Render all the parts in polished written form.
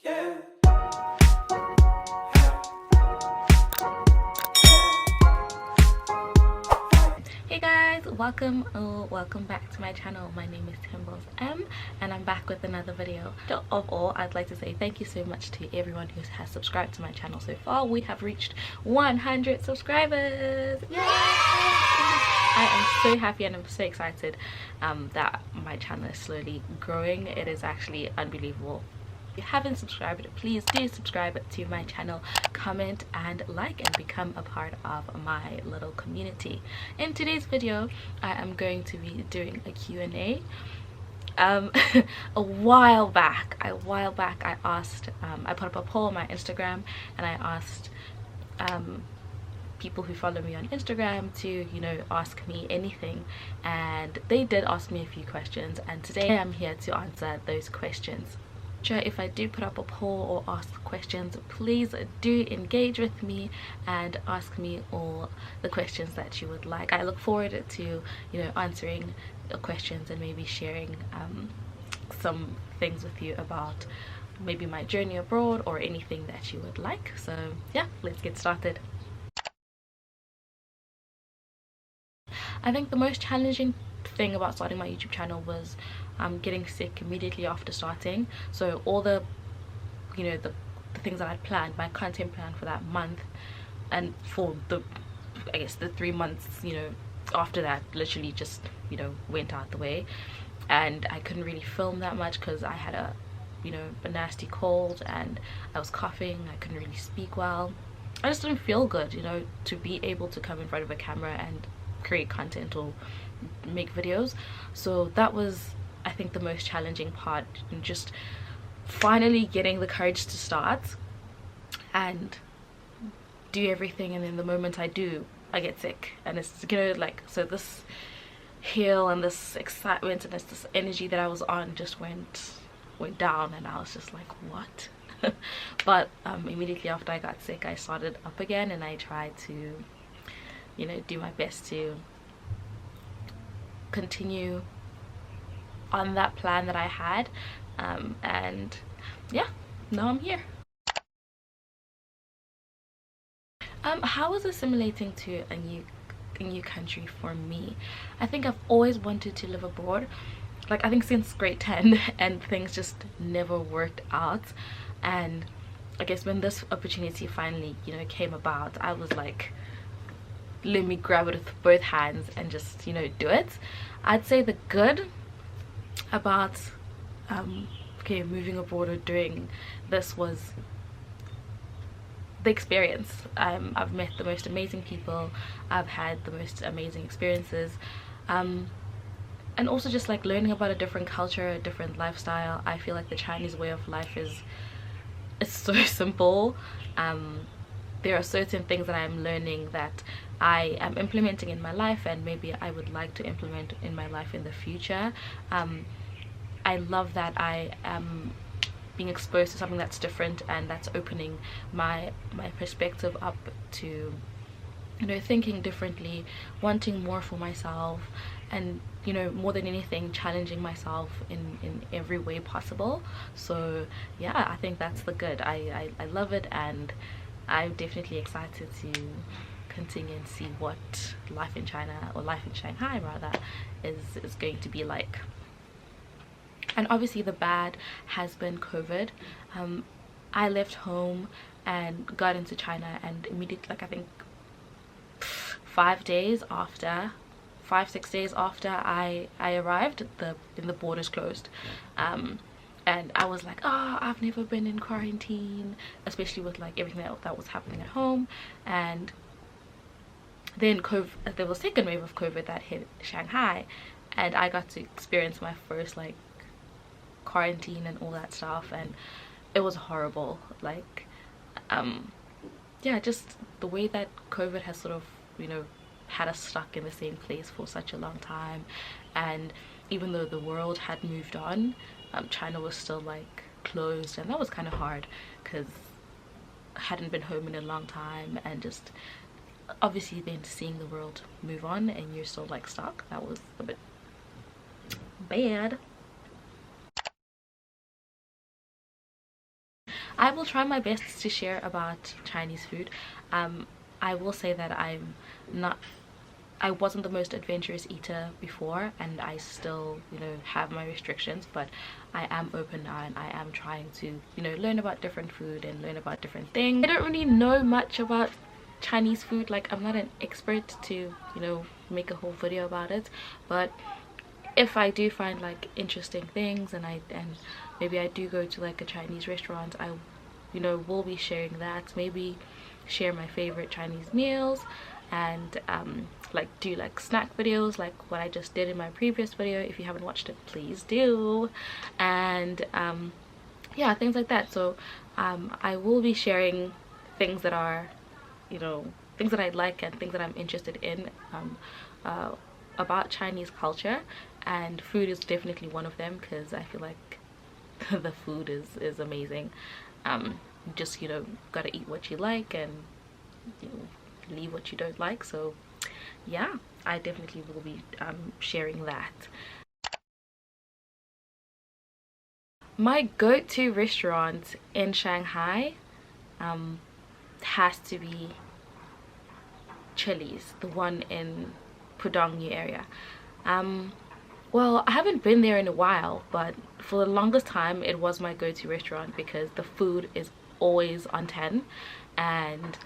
Yeah. Hey guys, welcome back to my channel. My name is Timbals M and I'm back with another video. Of all, I'd like to say thank you so much to everyone who has subscribed to my channel so far. We have reached 100 subscribers. Yay! I am so happy and I'm so excited that my channel is slowly growing. It is actually unbelievable. If you haven't subscribed, please do subscribe to my channel, comment and like, and become a part of my little community. In today's video I am going to be doing a Q&A. a while back I asked, I put up a poll on my Instagram and I asked people who follow me on Instagram to, you know, ask me anything, and they did ask me a few questions, and today I'm here to answer those questions. If I do put up a poll or ask questions, please do engage with me and ask me all the questions that you would like. I look forward to, you know, answering the questions and maybe sharing some things with you about maybe my journey abroad or anything that you would like. So yeah, let's get started. I think the most challenging thing about starting my YouTube channel was getting sick immediately after starting. So all the, you know, the things that I'd planned, my content plan for that month and for the, I guess, the 3 months, you know, after that, literally just, you know, went out the way, and I couldn't really film that much because I had a, you know, a nasty cold and I was coughing. I couldn't really speak well. I just didn't feel good, you know, to be able to come in front of a camera and create content or make videos. So that was, I think, the most challenging part, and just finally getting the courage to start and do everything, and then the moment I do, I get sick. And it's, you know, like, so this hill and this excitement and this energy that I was on just went down, and I was just like, what? But immediately after I got sick, I started up again and I tried to, you know, do my best to continue on that plan that I had, and yeah, now I'm here. How was assimilating to a new country for me? I think I've always wanted to live abroad, like I think since grade 10, and things just never worked out. And I guess when this opportunity finally, you know, came about, I was like, let me grab it with both hands and just, you know, do it. I'd say the good about okay, moving abroad or doing this was the experience. I've met the most amazing people, I've had the most amazing experiences, and also just like learning about a different culture, a different lifestyle. I feel like the Chinese way of life is, it's so simple. There are certain things that I'm learning that I am implementing in my life, and maybe I would like to implement in my life in the future. I love that I am being exposed to something that's different, and that's opening my perspective up to, you know, thinking differently, wanting more for myself, and, you know, more than anything, challenging myself in every way possible. So yeah, I think that's the good. I love it, and I'm definitely excited to continue and see what life in China, or life in Shanghai rather, is going to be like. And obviously the bad has been COVID. I left home and got into China, and immediately, like I think 5 days after, 5-6 days after I arrived, the borders closed. And I was like, oh, I've never been in quarantine, especially with like everything that was happening at home. And then there was a second wave of COVID that hit Shanghai, and I got to experience my first like quarantine and all that stuff, and it was horrible. Like yeah, just the way that COVID has sort of, you know, had us stuck in the same place for such a long time. And even though the world had moved on, China was still like closed, and that was kind of hard because I hadn't been home in a long time, and just obviously then seeing the world move on and you're still like stuck, that was a bit bad. I will try my best to share about Chinese food. I will say that not I wasn't the most adventurous eater before, and I still, you know, have my restrictions, but I am open now and I am trying to, you know, learn about different food and learn about different things. I don't really know much about Chinese food. Like, I'm not an expert to, you know, make a whole video about it, but if I do find like interesting things and maybe I do go to like a Chinese restaurant, I, you know, will be sharing that. Maybe share my favorite Chinese meals, and like do like snack videos like what I just did in my previous video. If you haven't watched it, please do. And yeah, things like that. So I will be sharing things that are, you know, things that I like and things that I'm interested in about Chinese culture, and food is definitely one of them, because I feel like the food is amazing. Just, you know, gotta eat what you like and, you know, leave what you don't like. So yeah, I definitely will be sharing that. My go-to restaurant in Shanghai has to be Chili's, the one in Pudong area. Well, I haven't been there in a while, but for the longest time it was my go-to restaurant because the food is always on 10, and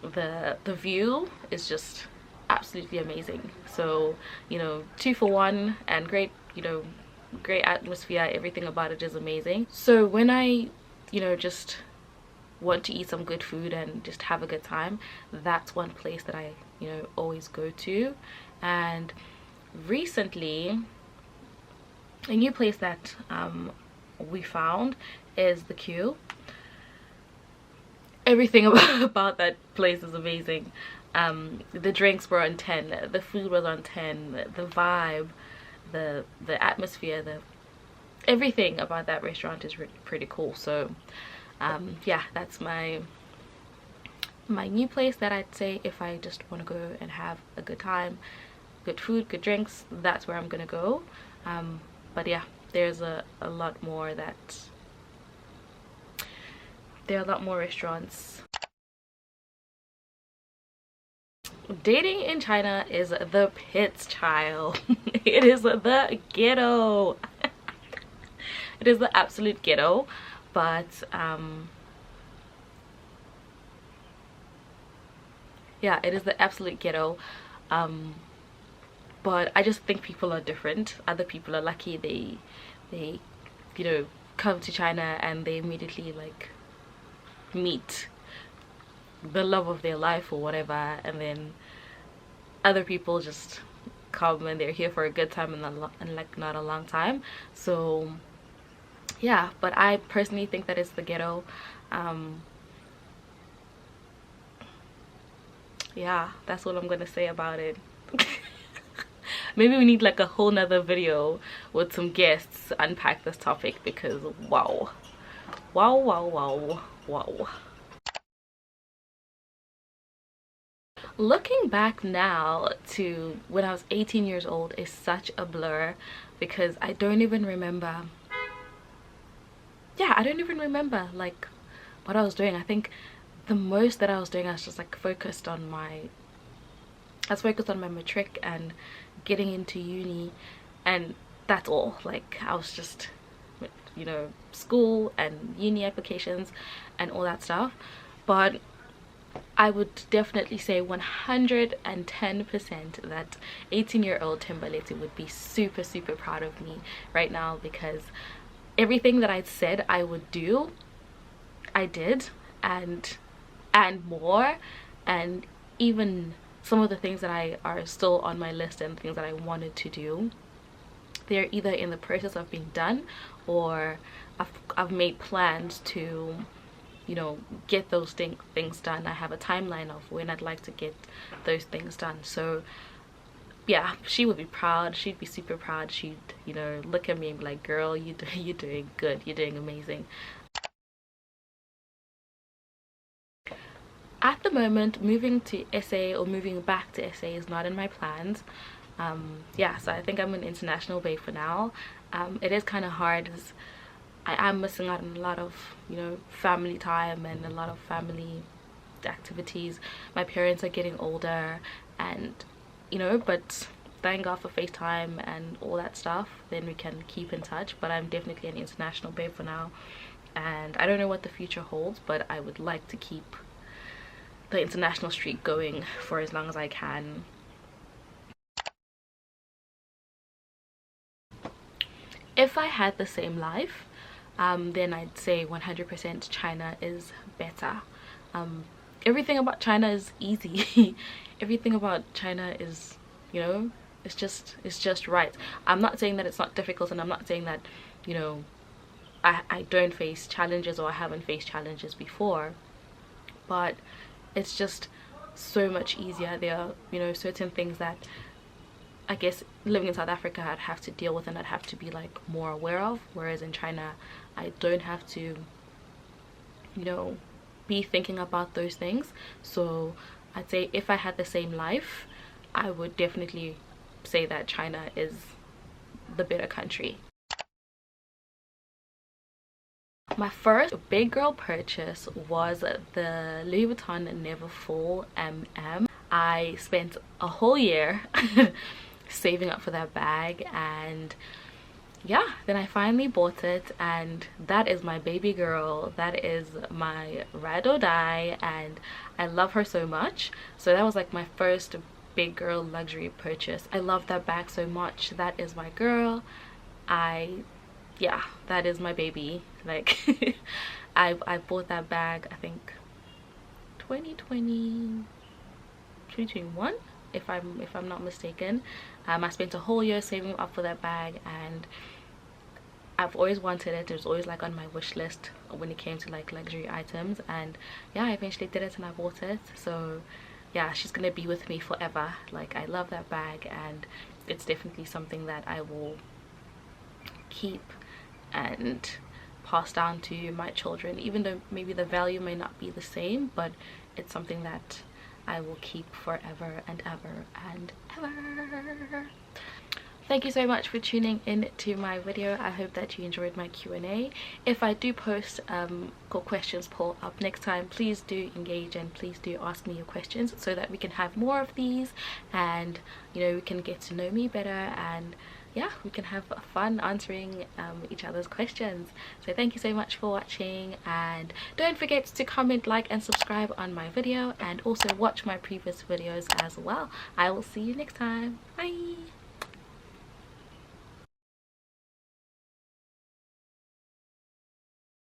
the view is just absolutely amazing. So, you know, 2 for 1, and great, you know, great atmosphere. Everything about it is amazing. So when I, you know, just want to eat some good food and just have a good time, that's one place that I, you know, always go to. And recently a new place that we found is the Queue. Everything about that place is amazing. The drinks were on 10, the food was on 10, the vibe, the atmosphere, everything about that restaurant is pretty cool. So yeah, that's my new place that I'd say if I just want to go and have a good time, good food, good drinks, that's where I'm gonna go. But yeah, there's a lot more there are a lot more restaurants. Dating in China is the pits, child. It is the ghetto. It is the absolute ghetto. But yeah, it is the absolute ghetto. But I just think people are different. Other people are lucky. They you know, come to China and they immediately like meet the love of their life or whatever, and then other people just come and they're here for a good time and like not a long time. So yeah, but I personally think that it's the ghetto. Yeah, that's what I'm gonna say about it. Maybe we need like a whole nother video with some guests to unpack this topic, because wow, wow, wow, wow, wow. Looking back now to when I was 18 years old is such a blur, because I don't even remember. Yeah, I don't even remember like what I was doing. I think the most that I was doing, I was just like focused on my matric and getting into uni, and that's all. Like, I was just, you know, school and uni applications and all that stuff. But I would definitely say 110% that 18-year-old Timberlady would be super proud of me right now, because everything that I'd said I would do, I did, and more. And even some of the things that are still on my list and things that I wanted to do, they're either in the process of being done, or I've made plans to, you know, get those things done. I have a timeline of when I'd like to get those things done. So yeah, she would be proud. She'd be super proud. She'd, you know, look at me and be like, girl, you're doing good, you're doing amazing. At the moment, moving to SA or moving back to SA is not in my plans. Yeah, so I think I'm an international babe for now. It is kind of hard, I am missing out on a lot of, you know, family time and a lot of family activities. My parents are getting older, and you know, but thank God for FaceTime and all that stuff, then we can keep in touch. But I'm definitely an international babe for now, and I don't know what the future holds, but I would like to keep the international streak going for as long as I can. If I had the same life, then I'd say 100% China is better. um, Everything about China is easy. Everything about China is, you know, it's just right. I'm not saying that it's not difficult, and I'm not saying that, you know, I don't face challenges or I haven't faced challenges before, but it's just so much easier. There are, you know, certain things that I guess living in South Africa I'd have to deal with and I'd have to be like more aware of, whereas in China I don't have to, you know, be thinking about those things. So I'd say if I had the same life, I would definitely say that China is the better country. My first big girl purchase was the Louis Vuitton Neverfull MM. I spent a whole year saving up for that bag, and yeah, then I finally bought it, and that is my baby girl. That is my ride or die, and I love her so much. So that was like my first big girl luxury purchase. I love that bag so much. That is my girl. Yeah, that is my baby. Like I bought that bag, I think 2020, 2021, if I'm not mistaken. I spent a whole year saving up for that bag, and I've always wanted it. It was always like on my wish list when it came to like luxury items, and yeah, I eventually did it and I bought it. So yeah, she's gonna be with me forever. Like, I love that bag, and it's definitely something that I will keep and pass down to my children, even though maybe the value may not be the same, but it's something that I will keep forever and ever and ever. Thank you so much for tuning in to my video. I hope that you enjoyed my Q&A. If I do post questions poll up next time, please do engage and please do ask me your questions so that we can have more of these, and you know, we can get to know me better, and yeah, we can have fun answering each other's questions. So thank you so much for watching, and don't forget to comment, like and subscribe on my video, and also watch my previous videos as well. I will see you next time. Bye.